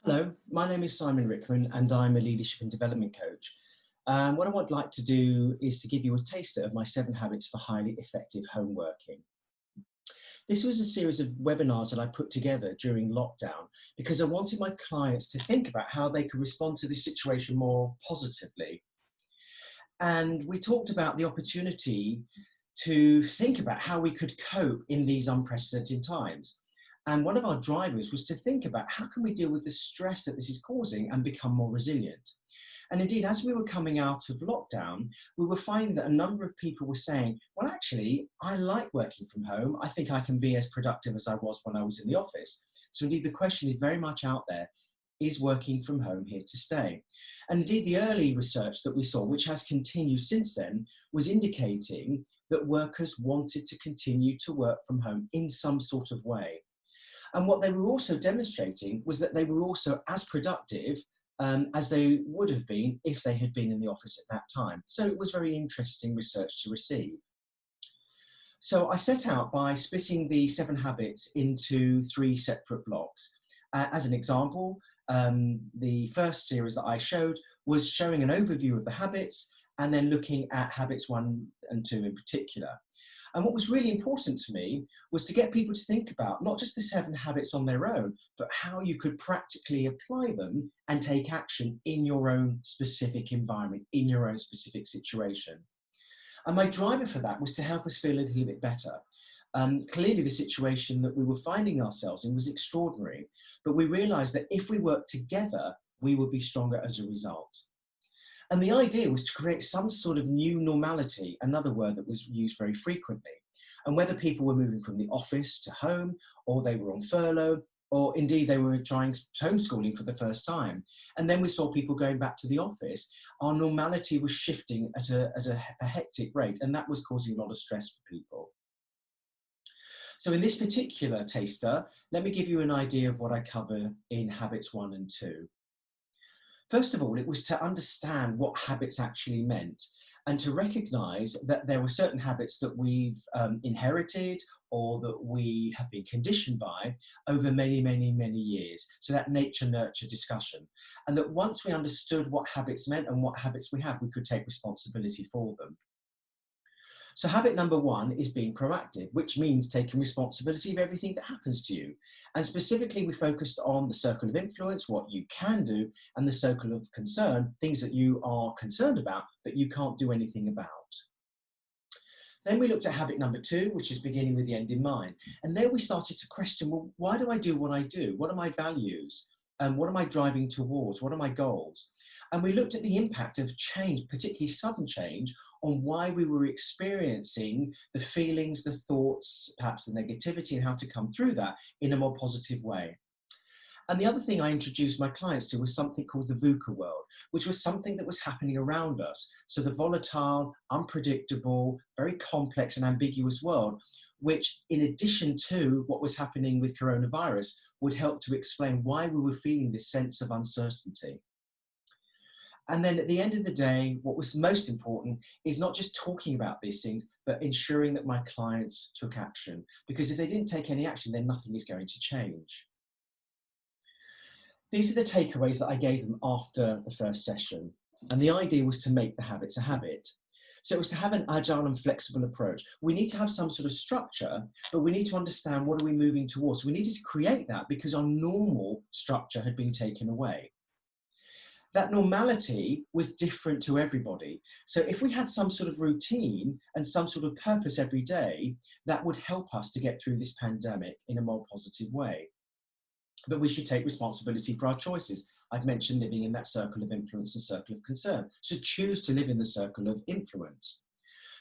Hello, my name is Simon Rickman and I'm a leadership and development coach. What I would like to do is to give you a taster of my 7 habits for highly effective home working. This was a series of webinars that I put together during lockdown because I wanted my clients to think about how they could respond to this situation more positively. And we talked about the opportunity to think about how we could cope in these unprecedented times. And one of our drivers was to think about how can we deal with the stress that this is causing and become more resilient. And indeed, as we were coming out of lockdown, we were finding that a number of people were saying, well, actually, I like working from home. I think I can be as productive as I was when I was in the office. So indeed, the question is very much out there, is working from home here to stay? And indeed, the early research that we saw, which has continued since then, was indicating that workers wanted to continue to work from home in some sort of way. And what they were also demonstrating was that they were also as productive as they would have been if they had been in the office at that time. So it was very interesting research to receive. So I set out by splitting the 7 habits into 3 separate blocks. As an example, the first series that I showed was showing an overview of the habits and then looking at habits 1 and 2 in particular. And what was really important to me was to get people to think about not just the 7 habits on their own, but how you could practically apply them and take action in your own specific environment, in your own specific situation. And my driver for that was to help us feel a little bit better. Clearly, the situation that we were finding ourselves in was extraordinary, but we realized that if we worked together, we would be stronger as a result. And the idea was to create some sort of new normality, another word that was used very frequently. And whether people were moving from the office to home, or they were on furlough, or indeed they were trying homeschooling for the first time. And then we saw people going back to the office. Our normality was shifting at a hectic rate, and that was causing a lot of stress for people. So in this particular taster, let me give you an idea of what I cover in habits 1 and 2. First of all, it was to understand what habits actually meant and to recognize that there were certain habits that we've inherited or that we have been conditioned by over many, many, many years. So that nature-nurture discussion. And that once we understood what habits meant and what habits we have, we could take responsibility for them. So habit number 1 is being proactive, which means taking responsibility of everything that happens to you. And specifically, we focused on the circle of influence, what you can do, and the circle of concern, things that you are concerned about, but you can't do anything about. Then we looked at habit number 2, which is beginning with the end in mind. And there we started to question, well, why do I do what I do? What are my values? And what am I driving towards? What are my goals? And we looked at the impact of change, particularly sudden change, on why we were experiencing the feelings, the thoughts, perhaps the negativity, and how to come through that in a more positive way. And the other thing I introduced my clients to was something called the VUCA world, which was something that was happening around us. So the volatile, unpredictable, very complex and ambiguous world, which in addition to what was happening with coronavirus, would help to explain why we were feeling this sense of uncertainty. And then at the end of the day, what was most important is not just talking about these things, but ensuring that my clients took action. Because if they didn't take any action, then nothing is going to change. These are the takeaways that I gave them after the first session. And the idea was to make the habits a habit. So it was to have an agile and flexible approach. We need to have some sort of structure, but we need to understand what are we moving towards. We needed to create that because our normal structure had been taken away. That normality was different to everybody. So if we had some sort of routine and some sort of purpose every day, that would help us to get through this pandemic in a more positive way. But we should take responsibility for our choices. I've mentioned living in that circle of influence and circle of concern. So choose to live in the circle of influence.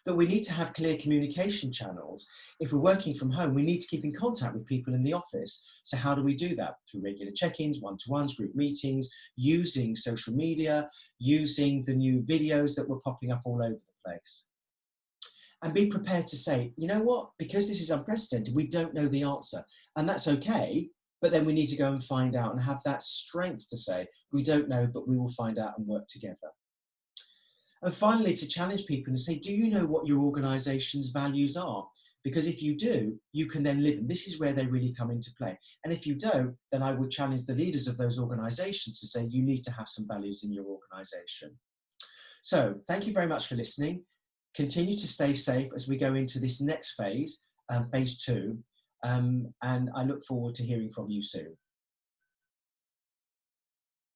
That we need to have clear communication channels. If we're working from home, we need to keep in contact with people in the office. So how do we do that? Through regular check-ins, one-to-ones, group meetings, using social media, using the new videos that were popping up all over the place. And be prepared to say, you know what, because this is unprecedented, we don't know the answer. And that's okay, but then we need to go and find out and have that strength to say, we don't know, but we will find out and work together. And finally, to challenge people and say, do you know what your organisation's values are? Because if you do, you can then live them. This is where they really come into play. And if you don't, then I would challenge the leaders of those organizations to say, you need to have some values in your organization. So thank you very much for listening. Continue to stay safe as we go into this next phase, phase 2. And I look forward to hearing from you soon.